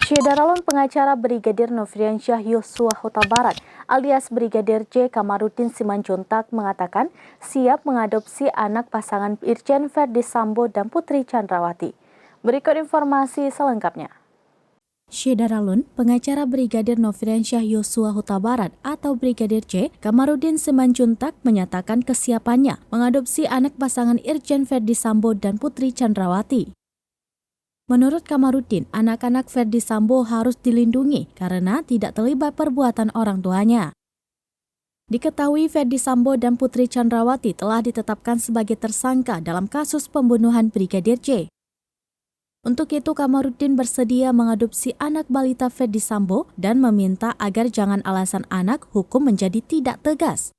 Syederalun pengacara Brigadir Nofriansyah Yosua Huta Barat alias Brigadir J. Kamarudin Simanjuntak mengatakan siap mengadopsi anak pasangan Irjen Verdi Sambo dan Putri Chandrawati. Berikut informasi selengkapnya. Syederalun pengacara Brigadir Nofriansyah Yosua Huta Barat atau Brigadir J. Kamarudin Simanjuntak menyatakan kesiapannya mengadopsi anak pasangan Irjen Verdi Sambo dan Putri Chandrawati. Menurut Kamarudin, anak-anak Verdi Sambo harus dilindungi karena tidak terlibat perbuatan orang tuanya. Diketahui Verdi Sambo dan Putri Chandrawati telah ditetapkan sebagai tersangka dalam kasus pembunuhan Brigadir J. Untuk itu, Kamarudin bersedia mengadopsi anak balita Verdi Sambo dan meminta agar jangan alasan anak hukum menjadi tidak tegas.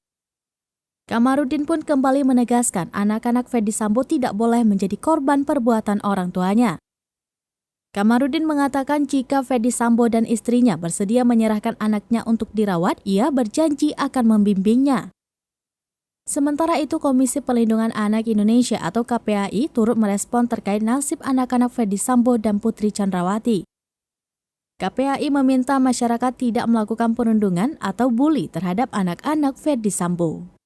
Kamarudin pun kembali menegaskan anak-anak Verdi Sambo tidak boleh menjadi korban perbuatan orang tuanya. Kamarudin mengatakan jika Verdi Sambo dan istrinya bersedia menyerahkan anaknya untuk dirawat, ia berjanji akan membimbingnya. Sementara itu, Komisi Perlindungan Anak Indonesia atau KPAI turut merespon terkait nasib anak-anak Verdi Sambo dan Putri Chandrawati. KPAI meminta masyarakat tidak melakukan perundungan atau bully terhadap anak-anak Verdi Sambo.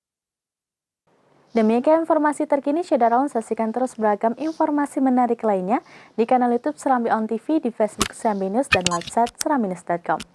Demikian informasi terkini, Syederalun saksikan terus beragam informasi menarik lainnya di kanal YouTube Serambi On TV, di Facebook Serambi News, dan website serambinews.com.